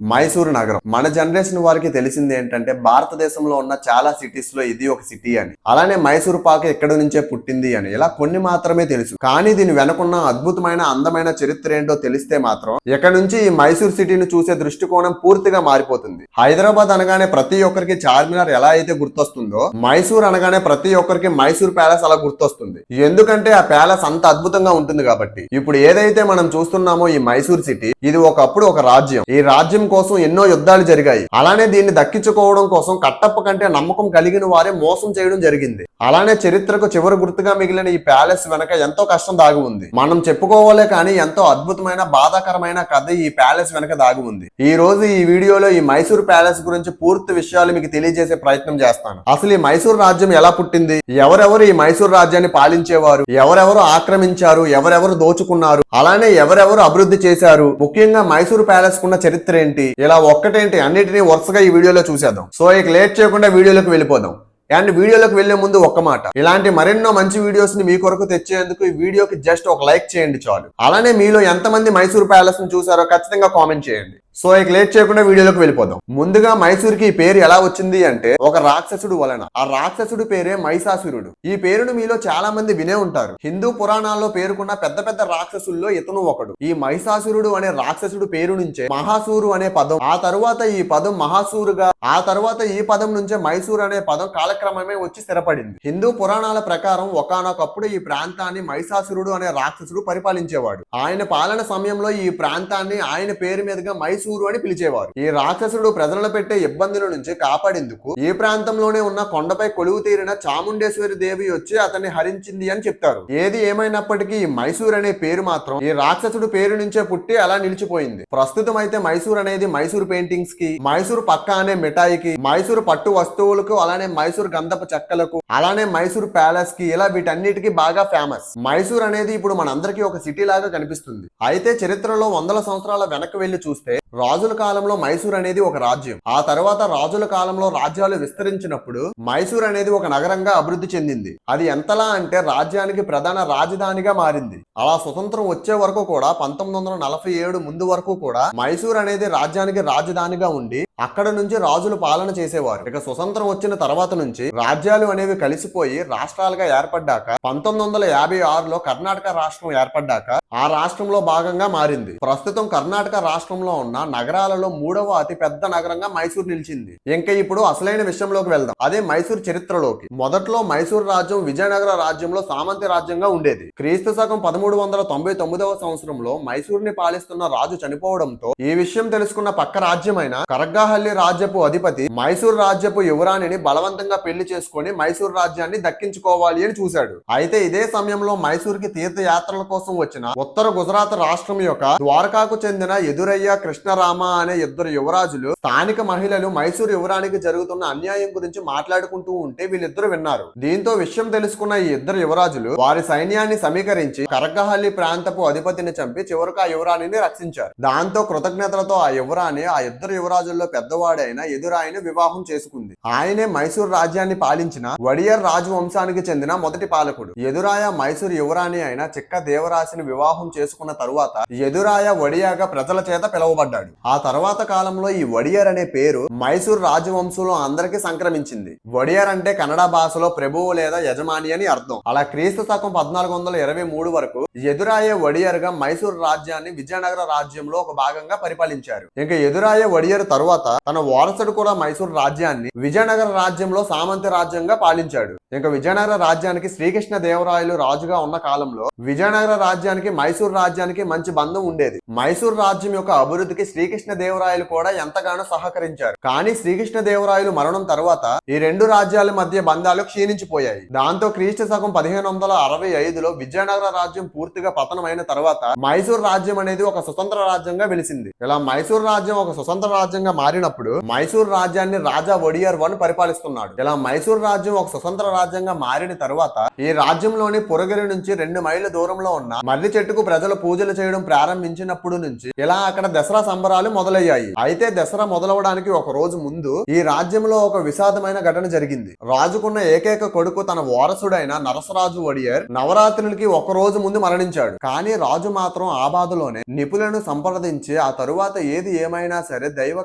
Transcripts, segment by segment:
మైసూరు నగరం మన జనరేషన్ వారికి తెలిసింది ఏంటంటే భారతదేశంలో ఉన్న చాలా సిటీస్ లో ఇది ఒక సిటీ అని, అలానే మైసూరు పాక్ ఎక్కడి నుంచే పుట్టింది అని ఇలా కొన్ని మాత్రమే తెలుసు. కానీ దీని వెనకున్న అద్భుతమైన అందమైన చరిత్ర ఏంటో తెలిస్తే మాత్రం ఇక్కడ నుంచి ఈ మైసూరు సిటీని చూసే దృష్టికోణం పూర్తిగా మారిపోతుంది. హైదరాబాద్ అనగానే ప్రతి ఒక్కరికి చార్మినార్ ఎలా అయితే గుర్తొస్తుందో, మైసూర్ అనగానే ప్రతి ఒక్కరికి మైసూర్ ప్యాలెస్ అలా గుర్తొస్తుంది. ఎందుకంటే ఆ ప్యాలెస్ అంత అద్భుతంగా ఉంటుంది కాబట్టి. ఇప్పుడు ఏదైతే మనం చూస్తున్నామో ఈ మైసూర్ సిటీ, ఇది ఒకప్పుడు ఒక రాజ్యం. ఈ రాజ్యం కోసం ఎన్నో యుద్ధాలు జరిగాయి. అలానే దీన్ని దక్కించుకోవడం కోసం కట్టప్ప కంటే నమ్మకం కలిగిన వారే మోసం చేయడం జరిగింది. అలానే చరిత్రకు చివరి గుర్తుగా మిగిలిన ఈ ప్యాలెస్ వెనక ఎంతో కష్టం దాగి ఉంది. మనం చెప్పుకోవాలే కానీ ఎంతో అద్భుతమైన బాధాకరమైన కథ ఈ ప్యాలెస్ వెనక దాగి ఉంది. ఈ రోజు ఈ వీడియోలో ఈ మైసూర్ ప్యాలెస్ గురించి పూర్తి విషయాలు మీకు తెలియజేసే ప్రయత్నం చేస్తాను. అసలు ఈ మైసూర్ రాజ్యం ఎలా పుట్టింది, ఎవరెవరు ఈ మైసూర్ రాజ్యాన్ని పాలించేవారు, ఎవరెవరు ఆక్రమించారు, ఎవరెవరు దోచుకున్నారు, అలానే ఎవరెవరు అభివృద్ధి చేశారు, ముఖ్యంగా మైసూర్ ప్యాలెస్ కున్న చరిత్ర ఏంటి, ఇలా ఒక్కటేంటి అన్నిటినీ వరుసగా ఈ వీడియోలో చూసేద్దాం. సో ఇక లేట్ చేయకుండా వీడియోలోకి వెళ్ళిపోదాం. అండ్ వీడియోలోకి వెళ్లే ముందు ఒక్క మాట, ఇలాంటి మరెన్నో మంచి వీడియోస్ ని మీ కొరకు తెచ్చేందుకు ఈ వీడియోకి జస్ట్ ఒక లైక్ చేయండి చాలు. అలానే మీలో ఎంతమంది మైసూర్ ప్యాలెస్ ని చూసారో ఖచ్చితంగా కామెంట్ చేయండి. సో ఇక లేట్ చేయకుండా వీడియోలోకి వెళ్ళిపోదాం. ముందుగా మైసూర్ కి ఈ పేరు ఎలా వచ్చింది అంటే ఒక రాక్షసుడు వలన. ఆ రాక్షసుడి పేరే మహిషాసురుడు. ఈ పేరును మీలో చాలా మంది వినే ఉంటారు. హిందూ పురాణాల్లో పేరుకున్న పెద్ద పెద్ద రాక్షసుల్లో ఇతను ఒకడు. ఈ మహిషాసురుడు అనే రాక్షసుడు పేరు నుంచే మహాసూరు అనే పదం, ఆ తరువాత ఈ పదం మహాసూరుగా, ఆ తరువాత ఈ పదం నుంచే మైసూర్ అనే పదం కాలక్రమమే వచ్చి స్థిరపడింది. హిందూ పురాణాల ప్రకారం ఒకానొకప్పుడు ఈ ప్రాంతాన్ని మహిషాసురుడు అనే రాక్షసుడు పరిపాలించేవాడు. ఆయన పాలన సమయంలో ఈ ప్రాంతాన్ని ఆయన పేరు మీదుగా మైసూరు అని పిలిచేవారు. ఈ రాక్షసుడు ప్రజలను పెట్టే ఇబ్బందుల నుంచి కాపాడేందుకు ఈ ప్రాంతంలోనే ఉన్న కొండపై కొలువు తీరిన చాముండేశ్వరి దేవి వచ్చి అతన్ని హరించింది అని చెప్తారు. ఏది ఏమైనప్పటికీ ఈ మైసూర్ అనే పేరు మాత్రం ఈ రాక్షసుడు పేరు నుంచే పుట్టి అలా నిలిచిపోయింది. ప్రస్తుతం అయితే మైసూర్ అనేది మైసూర్ పెయింటింగ్స్ కి, మైసూర్ పక్క అనే మిఠాయికి, మైసూర్ పట్టు వస్తువులకు, అలానే మైసూర్ గంధపు చెక్కలకు, అలానే మైసూర్ ప్యాలెస్ కి, ఇలా వీటన్నిటికీ బాగా ఫేమస్. మైసూర్ అనేది ఇప్పుడు మనందరికీ ఒక సిటీ లాగా కనిపిస్తుంది. అయితే చరిత్రలో వందల సంవత్సరాల వెనక్కి వెళ్లి చూస్తే రాజుల కాలంలో మైసూర్ అనేది ఒక రాజ్యం. ఆ తర్వాత రాజుల కాలంలో రాజ్యాలు విస్తరించినప్పుడు మైసూర్ అనేది ఒక నగరంగా అభివృద్ధి చెందింది. అది ఎంతలా అంటే రాజ్యానికి ప్రధాన రాజధానిగా మారింది. అలా స్వతంత్రం వచ్చే వరకు కూడా 1947 ముందు వరకు కూడా మైసూర్ అనేది రాజ్యానికి రాజధానిగా ఉండి అక్కడ నుంచి రాజులు పాలన చేసేవారు. ఇక స్వతంత్రం వచ్చిన తర్వాత నుంచి రాజ్యాలు అనేవి కలిసిపోయి రాష్ట్రాలుగా ఏర్పడ్డాక 1956లో కర్ణాటక రాష్ట్రం ఏర్పడ్డాక ఆ రాష్ట్రంలో భాగంగా మారింది. ప్రస్తుతం కర్ణాటక రాష్ట్రంలో ఉన్న నగరాలలో 3వ అతి పెద్ద నగరంగా మైసూర్ నిలిచింది. ఇంకా ఇప్పుడు అసలైన విషయంలోకి వెళ్దాం. అదే మైసూర్ చరిత్రలోకి. మొదట్లో మైసూర్ రాజ్యం విజయనగర రాజ్యంలో సామంతి రాజ్యంగా ఉండేది. క్రీస్తు శకం 1399వ సంవత్సరంలో మైసూర్ ని పాలిస్తున్న రాజు చనిపోవడంతో ఈ విషయం తెలుసుకున్న పక్క రాజ్యమైన కరగ్గాహల్లి రాజ్యపు అధిపతి మైసూర్ రాజ్యపు యువరాణిని బలవంతంగా పెళ్లి చేసుకుని మైసూర్ రాజ్యాన్ని దక్కించుకోవాలి అని చూశాడు. అయితే ఇదే సమయంలో మైసూర్ కి తీర్థయాత్రల కోసం వచ్చిన ఉత్తర గుజరాత్ రాష్ట్రం యొక్క ద్వారకాకు చెందిన ఎదురయ్య కృష్ణరామ అనే ఇద్దరు యువరాజులు స్థానిక మహిళలు మైసూర్ యువరానికి జరుగుతున్న అన్యాయం గురించి మాట్లాడుకుంటూ ఉంటే వీళ్ళిద్దరు విన్నారు. దీంతో విషయం తెలుసుకున్న ఈ ఇద్దరు యువరాజులు వారి సైన్యాన్ని సమీకరించి కరగ్గాహల్లి ప్రాంతపు అధిపతిని చంపి చివరకు ఆ యువరాణిని రక్షించారు. దాంతో కృతజ్ఞతలతో ఆ యువరాణి ఆ ఇద్దరు యువరాజుల్లో పెద్దవాడైన ఎదురాయిని వివాహం చేసుకుంది. ఆయనే మైసూర్ రాజ్యాన్ని పాలించిన వడియర్ రాజవంశానికి చెందిన మొదటి పాలకుడు. ఎదురాయ మైసూర్ యువరాణి అయిన చిక్క దేవరాశిని వివాహం చేసుకున్న తరువాత ఎదురాయ వడియాగా ప్రజల చేత పిలువబడ్డాడు. ఆ తర్వాత కాలంలో ఈ వడియర్ అనే పేరు మైసూర్ రాజవంశంలో అందరికీ సంక్రమించింది. వడియర్ అంటే కన్నడ భాషలో ప్రభువు లేదా యజమాని అని అర్థం. అలా క్రీస్తు శకం 1423 వరకు ఎదురాయ వడియర్ గా మైసూర్ రాజ్యాన్ని విజయనగర రాజ్యంలో ఒక భాగంగా పరిపాలించారు. ఇంకా ఎదురాయ వడియర్ తరువాత తన వారసుడు కూడా మైసూర్ రాజ్యాన్ని విజయనగర రాజ్యంలో సామంతి రాజ్యంగా పాలించాడు. ఇంకా విజయనగర రాజ్యానికి శ్రీకృష్ణ దేవరాయలు రాజుగా ఉన్న కాలంలో విజయనగర రాజ్యానికి మైసూర్ రాజ్యానికి మంచి బంధం ఉండేది. మైసూర్ రాజ్యం యొక్క అభివృద్ధికి శ్రీకృష్ణ దేవరాయలు కూడా ఎంతగానో సహకరించారు. కానీ శ్రీకృష్ణ దేవరాయలు మరణం తర్వాత ఈ రెండు రాజ్యాల మధ్య బంధాలు క్షీణించిపోయాయి. దాంతో క్రీస్తు శకం 1565లో విజయనగర రాజ్యం పూర్తిగా పతనమైన తర్వాత మైసూర్ రాజ్యం అనేది ఒక స్వతంత్ర రాజ్యంగా వెలిసింది. ఇలా మైసూర్ రాజ్యం ఒక స్వతంత్ర రాజ్యంగా మారి మారినప్పుడు మైసూర్ రాజ్యాన్ని రాజా ఒడియర్ 1 పరిపాలిస్తున్నాడు. ఇలా మైసూర్ రాజ్యం ఒక స్వతంత్ర రాజ్యంగా మారిన తరువాత ఈ రాజ్యంలోని పురగిరి నుంచి 2 మైళ్ళ దూరంలో ఉన్న మర్రి చెట్టుకు ప్రజలు పూజలు చేయడం ప్రారంభించినప్పుడు నుంచి ఇలా అక్కడ దసరా సంబరాలు మొదలయ్యాయి. అయితే దసరా మొదలవడానికి ఒక రోజు ముందు ఈ రాజ్యంలో ఒక విషాదమైన ఘటన జరిగింది. రాజుకున్న ఏకైక కొడుకు తన వారసుడైన నరసరాజు ఒడియర్ నవరాత్రులకి ఒక రోజు ముందు మరణించాడు. కానీ రాజు మాత్రం ఆ బాధలోనే నిపుణులను సంప్రదించి ఆ తరువాత ఏది ఏమైనా సరే దైవ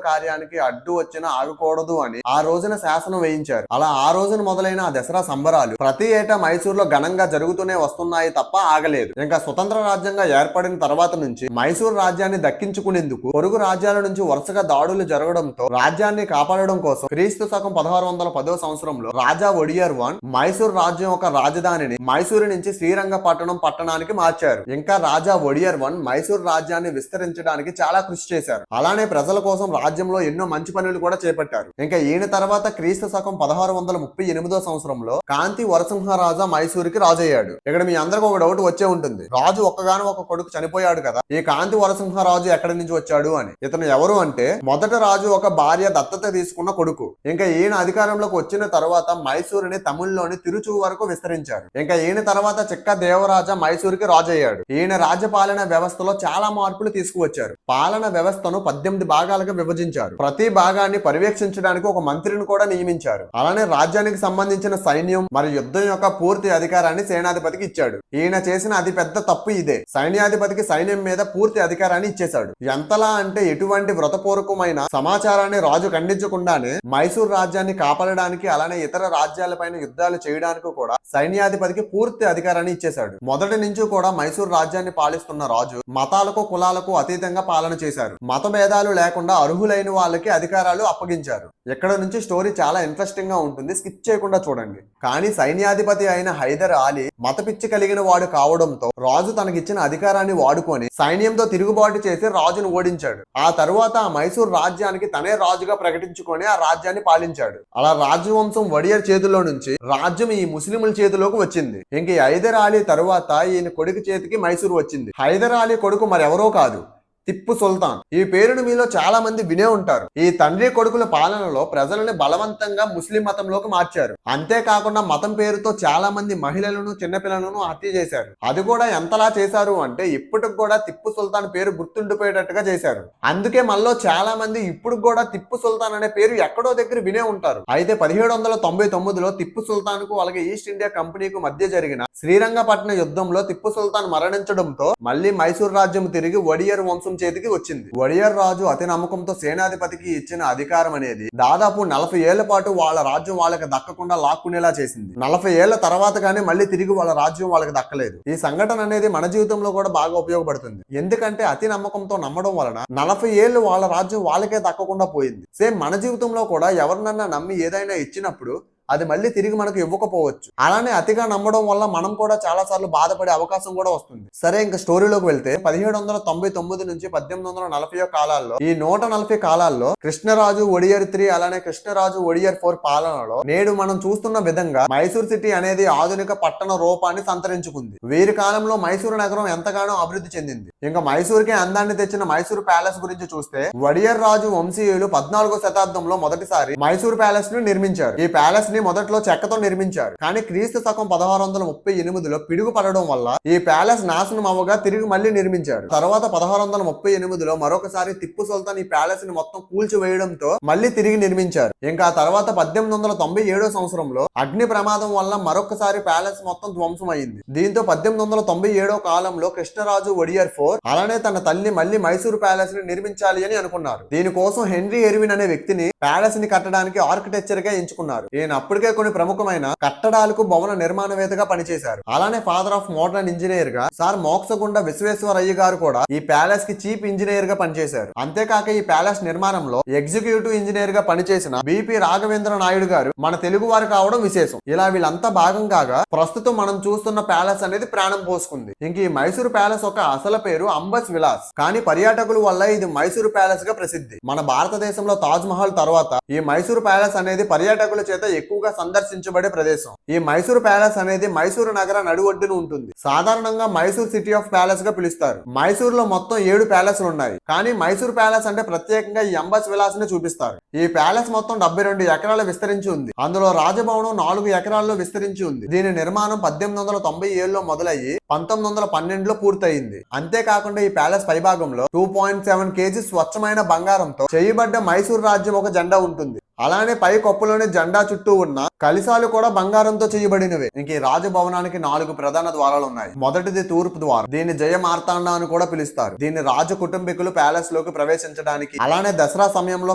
కార్యానికి అడ్డు వచ్చినా ఆగకూడదు అని ఆ రోజున శాసనం వేయించారు. అలా ఆ రోజున మొదలైన ఆ దసరా సంబరాలు ప్రతి ఏటా మైసూర్ లో ఘనంగా జరుగుతూనే వస్తున్నాయి తప్ప ఆగలేదు. ఇంకా స్వతంత్ర రాజ్యంగా ఏర్పడిన తర్వాత నుంచి మైసూర్ రాజ్యాన్ని దక్కించుకునేందుకు పొరుగు రాజ్యాల నుంచి వరుసగా దాడులు జరగడంతో రాజ్యాన్ని కాపాడడం కోసం క్రీస్తు శకం 1610వ సంవత్సరంలో రాజా ఒడియర్ 1 మైసూర్ రాజ్యం యొక్క రాజధానిని మైసూరు నుంచి శ్రీరంగపట్టణం పట్టణానికి మార్చారు. ఇంకా రాజా ఒడియర్ 1 మైసూర్ రాజ్యాన్ని విస్తరించడానికి చాలా కృషి చేశారు. అలానే ప్రజల కోసం రాజ్యంలో ఎన్నో మంచి పనులు కూడా చేపట్టారు. ఇంకా ఈయన తర్వాత క్రీస్తు శకం 1638వ సంవత్సరంలో కాంతి వరసింహరాజా మైసూరుకి రాజయ్యాడు. ఇక్కడ మీ అందరికి ఒక డౌట్ వచ్చే ఉంటుంది, రాజు ఒక్కగాను ఒక కొడుకు చనిపోయాడు కదా, ఈ కాంతి వరసింహరాజు ఎక్కడి నుంచి వచ్చాడు అని. ఇతను ఎవరు అంటే మొదట రాజు ఒక భార్య దత్తత తీసుకున్న కొడుకు. ఇంకా ఈయన అధికారంలోకి వచ్చిన తర్వాత మైసూరుని తమిళ్లోని తిరుచు వరకు విస్తరించారు. ఇంకా ఈయన తర్వాత చిక్క దేవరాజా మైసూరుకి రాజయ్యాడు. ఈయన రాజ్యపాలన వ్యవస్థలో చాలా మార్పులు తీసుకువచ్చారు. పాలన వ్యవస్థను 18 భాగాలుగా విభజించారు. ప్రతి భాగాన్ని పర్యవేక్షించడానికి ఒక మంత్రిని కూడా నియమించారు. అలానే రాజ్యానికి సంబంధించిన సైన్యం మరియు యుద్ధం యొక్క పూర్తి అధికారాన్ని సేనాధిపతికి ఇచ్చాడు. ఈయన చేసిన అతి పెద్ద తప్పు ఇదే. సైన్యాధిపతికి సైన్యం మీద పూర్తి అధికారాన్ని ఇచ్చేశాడు. ఎంతలా అంటే ఎటువంటి వ్రతపూర్వకమైన సమాచారాన్ని రాజు ఖండించకుండానే మైసూర్ రాజ్యాన్ని కాపాడడానికి అలానే ఇతర రాజ్యాలపైన యుద్ధాలు చేయడానికి కూడా సైన్యాధిపతికి పూర్తి అధికారాన్ని ఇచ్చేశాడు. మొదటి నుంచి కూడా మైసూర్ రాజ్యాన్ని పాలిస్తున్న రాజు మతాలకు కులాలకు అతీతంగా పాలన చేశారు. మత భేదాలు లేకుండా అర్హులైన వాళ్ళకి అధికారాలు అప్పగించారు. ఇక్కడ నుంచి స్టోరీ చాలా ఇంట్రెస్టింగ్ గా ఉంటుంది, స్కిప్ చేయకుండా చూడండి. కానీ సైన్యాధిపతి అయిన హైదర్ అలీ మత పిచ్చి కలిగిన వాడు కావడంతో రాజు తనకిచ్చిన అధికారాన్ని వాడుకొని సైన్యంతో తిరుగుబాటు చేసి రాజును ఓడించాడు. ఆ తరువాత ఆ మైసూర్ రాజ్యానికి తనే రాజుగా ప్రకటించుకొని ఆ రాజ్యాన్ని పాలించాడు. అలా రాజవంశం ఒడియర్ చేతిలో నుంచి రాజ్యం ఈ ముస్లింల చేతిలోకి వచ్చింది. ఇంక హైదర్ అలీ తరువాత ఈయన కొడుకు చేతికి మైసూర్ వచ్చింది. హైదర్ అలీ కొడుకు మరెవరో కాదు, టిప్పు సుల్తాన్. ఈ పేరును మీలో చాలా మంది వినే ఉంటారు. ఈ తండ్రి కొడుకుల పాలనలో ప్రజలని బలవంతంగా ముస్లిం మతంలోకి మార్చారు. అంతేకాకుండా మతం పేరుతో చాలా మంది మహిళలను చిన్నపిల్లలను హత్య చేశారు. అది కూడా ఎంతలా చేశారు అంటే ఇప్పటికి కూడా టిప్పు సుల్తాన్ పేరు గుర్తుండిపోయేటట్టుగా చేశారు. అందుకే మనలో చాలా మంది ఇప్పుడు కూడా టిప్పు సుల్తాన్ అనే పేరు ఎక్కడో దగ్గర వినే ఉంటారు. అయితే 1799లో టిప్పు సుల్తాన్ కు అలాగే ఈస్ట్ ఇండియా కంపెనీకు మధ్య జరిగిన శ్రీరంగపట్నం యుద్ధంలో టిప్పు సుల్తాన్ మరణించడంతో మళ్ళీ మైసూర్ రాజ్యం తిరిగి ఒడియర్ వంశం చేతికి వచ్చింది. ఒడియర్ రాజు అతి నమ్మకంతో సేనాధిపతికి ఇచ్చిన అధికారం అనేది దాదాపు 40 ఏళ్ల పాటు వాళ్ళ రాజ్యం వాళ్ళకి దక్కకుండా లాక్కునేలా చేసింది. 40 ఏళ్ల తర్వాత కానీ మళ్ళీ తిరిగి వాళ్ళ రాజ్యం వాళ్ళకి దక్కలేదు. ఈ సంఘటన అనేది మన జీవితంలో కూడా బాగా ఉపయోగపడుతుంది. ఎందుకంటే అతి నమ్మకంతో నమ్మడం వలన 40 ఏళ్లు వాళ్ళ రాజ్యం వాళ్ళకే దక్కకుండా పోయింది. సేమ్ మన జీవితంలో కూడా ఎవరినన్నా నమ్మి ఏదైనా ఇచ్చినప్పుడు అది మళ్ళీ తిరిగి మనకు ఇవ్వకపోవచ్చు. అలానే అతిగా నమ్మడం వల్ల మనం కూడా చాలా సార్లు బాధపడే అవకాశం కూడా వస్తుంది. సరే, ఇంకా స్టోరీలోకి వెళ్తే 1799 నుంచి 1840 కాలాల్లో ఈ 140 కాలాల్లో కృష్ణరాజు ఒడియర్ 3 అలానే కృష్ణరాజు ఒడియర్ 4 పాలనలో నేడు మనం చూస్తున్న విధంగా మైసూర్ సిటీ అనేది ఆధునిక పట్టణ రూపాన్ని సంతరించుకుంది. వీరి కాలంలో మైసూరు నగరం ఎంతగానో అభివృద్ధి చెందింది. ఇంకా మైసూరుకే అందాన్ని తెచ్చిన మైసూరు ప్యాలెస్ గురించి చూస్తే ఒడియర్ రాజు వంశీయులు 14వ శతాబ్దంలో మొదటిసారి మైసూర్ ప్యాలెస్ ను నిర్మించారు. ఈ ప్యాలెస్ ని మొదట్లో చెక్కతో నిర్మించారు. కానీ క్రీస్తు శకం 1638లో పిడుగు పడడం వల్ల ఈ ప్యాలెస్ నాశనం అవ్వగా తిరిగి మళ్ళీ నిర్మించారు. తర్వాత 1638లో మరొకసారి టిప్పు సుల్తాన్ ఈ ప్యాలెస్ ని మొత్తం కూల్చివేయడంతో మళ్ళీ తిరిగి నిర్మించారు. ఇంకా తర్వాత 1897 సంవత్సరంలో అగ్ని ప్రమాదం వల్ల మరొకసారి ప్యాలెస్ మొత్తం ధ్వంసం అయింది. దీంతో 1897 కాలంలో కృష్ణరాజు ఒడియర్ 4 అలానే తన తల్లి మళ్ళీ మైసూరు ప్యాలెస్ ని నిర్మించాలి అని అనుకున్నారు. దీనికోసం హెన్రీ ఎర్విన్ అనే వ్యక్తిని ప్యాలెస్ ని కట్టడానికి ఆర్కిటెక్చర్ గా ఎంచుకున్నారు. ఈయన అప్పటికే కొన్ని ప్రముఖమైన కట్టడాలకు భవన నిర్మాణవేత్తగా పనిచేశారు. అలానే ఫాదర్ ఆఫ్ మోడర్న్ ఇంజనీర్ గా సార్ మోక్షగుండ విశ్వేశ్వరయ్య గారు కూడా ఈ ప్యాలెస్ కి చీఫ్ ఇంజనీర్ గా పనిచేశారు. అంతేకాక ఈ ప్యాలెస్ నిర్మాణంలో ఎగ్జిక్యూటివ్ ఇంజనీర్ గా పనిచేసిన బిపి రాఘవేంద్ర నాయుడు గారు మన తెలుగు వారు కావడం విశేషం. ఇలా వీళ్ళంతా భాగం కాగా ప్రస్తుతం మనం చూస్తున్న ప్యాలెస్ అనేది ప్రాణం పోసుకుంది. ఇంక ఈ మైసూరు ప్యాలెస్ ఒక అసలు పేరు అంబస్ విలాస్. కానీ పర్యాటకుల వల్ల ఇది మైసూరు ప్యాలెస్ గా ప్రసిద్ధి. మన భారతదేశంలో తాజ్ మహల్ తర్వాత ఈ మైసూరు ప్యాలెస్ అనేది పర్యాటకుల చేత ఎక్కువ ఎక్కువగా సందర్శించబడే ప్రదేశం. ఈ మైసూర్ ప్యాలెస్ అనేది మైసూరు నగర నడిఒడ్డున ఉంటుంది. సాధారణంగా మైసూర్ సిటీ ఆఫ్ ప్యాలెస్ గా పిలుస్తారు. మైసూర్ లో మొత్తం 7 ప్యాలెస్లు ఉన్నాయి. కానీ మైసూర్ ప్యాలెస్ అంటే ప్రత్యేకంగా ఈ అంబస్ విలాస్ ని చూపిస్తారు. ఈ ప్యాలెస్ మొత్తం 72 ఎకరాలు విస్తరించి ఉంది. అందులో రాజభవనం 4 ఎకరాల్లో విస్తరించి ఉంది. దీని నిర్మాణం 1897లో మొదలయ్యి 1912లో పూర్తయింది. అంతేకాకుండా ఈ ప్యాలెస్ పైభాగంలో 2.7 kg స్వచ్ఛమైన బంగారంతో చేయబడ్డ మైసూర్ రాజ్యం ఒక జెండా ఉంటుంది. అలానే పై కొప్పులోని జెండా చుట్టూ ఉన్న కలిసాలు కూడా బంగారంతో చేయబడినవే. ఇంక ఈ రాజభవనానికి 4 ప్రధాన ద్వారాలు ఉన్నాయి. మొదటిది తూర్పు ద్వారం. దీన్ని జయ మార్తాండ అని కూడా పిలుస్తారు. దీన్ని రాజ కుటుంబీకులు ప్యాలెస్ లోకి ప్రవేశించడానికి, అలానే దసరా సమయంలో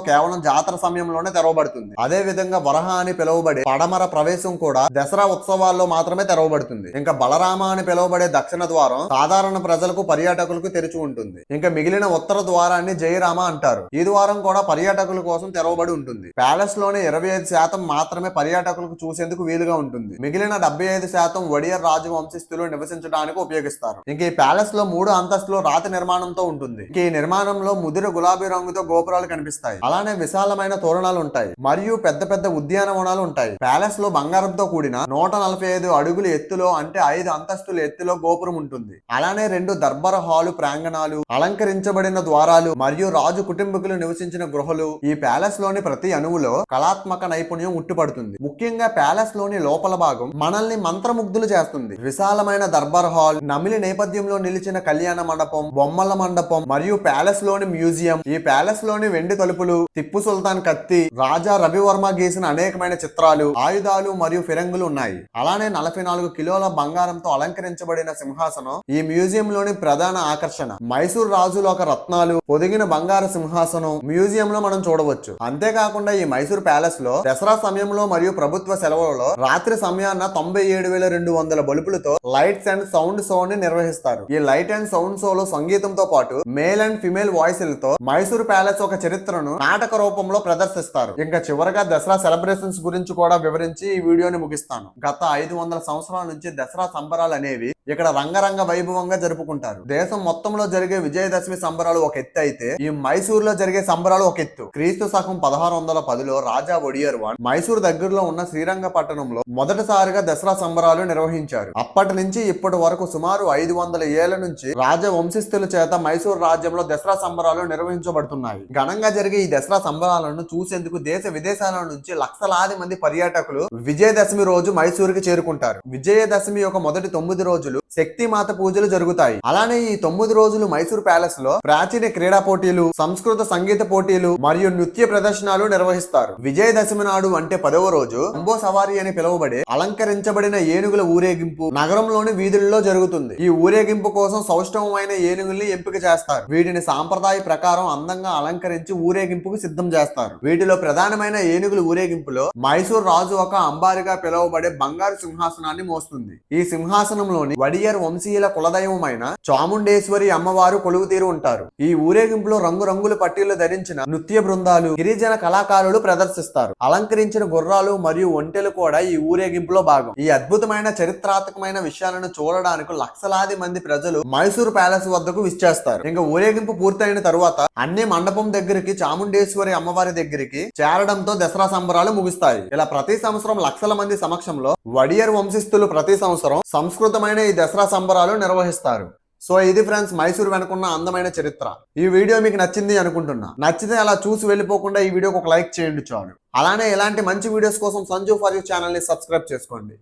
కేవలం జాతర సమయంలోనే తెరవబడుతుంది. అదే విధంగా వరహ అని పిలువబడే పడమర ప్రవేశం కూడా దసరా ఉత్సవాల్లో మాత్రమే తెరవబడుతుంది. ఇంకా బలరామ అని పిలువబడే దక్షిణ ద్వారం సాధారణ ప్రజలకు పర్యాటకులకు తెరిచి ఉంటుంది. ఇంకా మిగిలిన ఉత్తర ద్వారాన్ని జయరామ అంటారు. ఈ ద్వారం కూడా పర్యాటకుల కోసం తెరవబడి ఉంటుంది. ప్యాలెస్ లోని 25% మాత్రమే పర్యాటకులకు చూసేందుకు వీలుగా ఉంటుంది. మిగిలిన 75% ఒడియర్ రాజవంశస్థులు నివసించడానికి ఉపయోగిస్తారు. ఇంక ఈ ప్యాలెస్ లో 3 అంతస్తులు రాతి నిర్మాణంతో ఉంటుంది. ఇంక ఈ నిర్మాణంలో ముదిర గులాబీ రంగుతో గోపురాలు కనిపిస్తాయి. అలానే విశాలమైన తోరణాలు ఉంటాయి మరియు పెద్ద పెద్ద ఉద్యానవనాలు ఉంటాయి. ప్యాలెస్ లో బంగారంతో కూడిన 145 అడుగుల ఎత్తులో అంటే 5 అంతస్తుల ఎత్తులో గోపురం ఉంటుంది. అలానే 2 దర్బార్ హాలు ప్రాంగణాలు, అలంకరించబడిన ద్వారాలు మరియు రాజు కుటుంబీకులు నివసించిన గృహలు. ఈ ప్యాలెస్ లోని ప్రతి అణువులో కళాత్మక నైపుణ్యం ఉట్టిపడుతుంది. ముఖ్యంగా ప్యాలెస్ లోని లోపల భాగం మనల్ని మంత్రముగ్ధులు చేస్తుంది. విశాలమైన దర్బార్ హాల్, నమిలి నేపథ్యంలో నిలిచిన కళ్యాణ మండపం, బొమ్మల మండపం మరియు ప్యాలెస్ లోని మ్యూజియం. ఈ ప్యాలెస్ లోని వెండి తలుపులు, టిప్పు సుల్తాన్ కత్తి, రాజా రవివర్మ గీసిన అనేకమైన చిత్రాలు, ఆయుధాలు మరియు ఫిరంగులు ఉన్నాయి. అలానే 44 కిలోల బంగారంతో అలంకరించబడిన సింహాసనం ఈ మ్యూజియం లోని ప్రధాన ఆకర్షణ. మైసూర్ రాజుల ఒక రత్నాలు పొదిగిన బంగారు సింహాసనం మ్యూజియం లో మనం చూడవచ్చు. అంతేకాకుండా ఈ మైసూర్ ప్యాలెస్ లో దసరా సమయంలో మరియు ప్రభుత్వ సెలవులలో రాత్రి సమయాన 97,200 బల్బులతో లైట్స్ అండ్ సౌండ్ షో ని నిర్వహిస్తారు. ఈ లైట్ అండ్ సౌండ్ షోలో సంగీతంతో పాటు మేల్ అండ్ ఫిమేల్ వాయిస్లతో మైసూర్ ప్యాలెస్ ఒక చరిత్రను నాటక రూపంలో ప్రదర్శిస్తారు. ఇంకా చివరగా దసరా సెలబ్రేషన్స్ గురించి కూడా వివరించి ఈ వీడియోని ముగిస్తాను. గత 500 సంవత్సరాల నుంచి దసరా సంబరాలు అనేవి ఇక్కడ రంగరంగ వైభవంగా జరుపుకుంటారు. దేశం మొత్తంలో జరిగే విజయదశమి సంబరాలు ఒక ఎత్తు అయితే ఈ మైసూర్ లో జరిగే సంబరాలు ఒక ఎత్తు. క్రీస్తు శకం 1610లో రాజా ఒడియర్ వన్ మైసూర్ దగ్గరలో ఉన్న శ్రీరంగపట్టణంలో మొదటిసారిగా దసరా సంబరాలు నిర్వహించారు. అప్పటి నుంచి ఇప్పటి వరకు సుమారు 500 ఏళ్ల నుంచి రాజవంశస్థుల చేత మైసూర్ రాజ్యంలో దసరా సంబరాలు నిర్వహించబడుతున్నాయి. ఘనంగా జరిగే ఈ దసరా సంబరాలను చూసేందుకు దేశ విదేశాల నుంచి లక్షలాది మంది పర్యాటకులు విజయదశమి రోజు మైసూర్ కి చేరుకుంటారు. విజయదశమి యొక్క మొదటి 9 రోజులు శక్తిమాత పూజలు జరుగుతాయి. అలానే ఈ 9 రోజులు మైసూర్ ప్యాలెస్ లో ప్రాచీన క్రీడా పోటీలు, సంస్కృత సంగీత పోటీలు మరియు నృత్య ప్రదర్శనాలు నిర్వహిస్తారు. విజయదశమి నాడు అంటే 10వ రోజు అంబో సవారి అని పిలువబడే అలంకరించబడిన ఏనుగుల ఊరేగింపు నగరంలోని వీధుల్లో జరుగుతుంది. ఈ ఊరేగింపు కోసం సౌష్ఠవమైన ఏనుగుల్ని ఎంపిక చేస్తారు. వీటిని సాంప్రదాయ ప్రకారం అందంగా అలంకరించి ఊరేగింపుకు సిద్ధం చేస్తారు. వీటిలో ప్రధానమైన ఏనుగుల ఊరేగింపులో మైసూర్ రాజు ఒక అంబారిగా పిలువబడే బంగారు సింహాసనాన్ని మోస్తుంది. ఈ సింహాసనంలోని వడియర్ వంశీయుల కులదైవమైన చాముండేశ్వరి అమ్మవారు కొలువు తీరు ఉంటారు. ఈ ఊరేగింపులో రంగురంగుల పట్టీలు ధరించిన నృత్య బృందాలు, గిరిజన కళాకారులు ప్రదర్శిస్తారు. అలంకరించిన గుర్రాలు మరియు ఒంటెలు కూడా ఈ ఊరేగింపులో భాగం. ఈ అద్భుతమైన చరిత్రాత్మకమైన విషయాలను చూడడానికి లక్షలాది మంది ప్రజలు మైసూర్ ప్యాలెస్ వద్దకు విచ్చేస్తారు. ఇంకా ఊరేగింపు పూర్తయిన తరువాత అన్ని మండపం దగ్గరికి చాముండేశ్వరి అమ్మవారి దగ్గరికి చేరడంతో దసరా సంబరాలు ముగుస్తాయి. ఇలా ప్రతి సంవత్సరం లక్షల మంది సమక్షంలో వడియర్ వంశస్థులు ప్రతి సంవత్సరం సంస్కృతమైన ఈ దసరా సంబరాలు నిర్వహిస్తారు. సో ఇది ఫ్రెండ్స్ మైసూర్ వెనుకున్న అందమైన చరిత్ర. ఈ వీడియో మీకు నచ్చింది అనుకుంటున్నా. నచ్చితే అలా చూసి వెళ్ళిపోకుండా ఈ వీడియోకి ఒక లైక్ చేయండి చాలు. అలానే ఇలాంటి మంచి వీడియోస్ కోసం సంజు ఫర్ యూ ఛానల్ ని సబ్స్క్రైబ్ చేసుకోండి.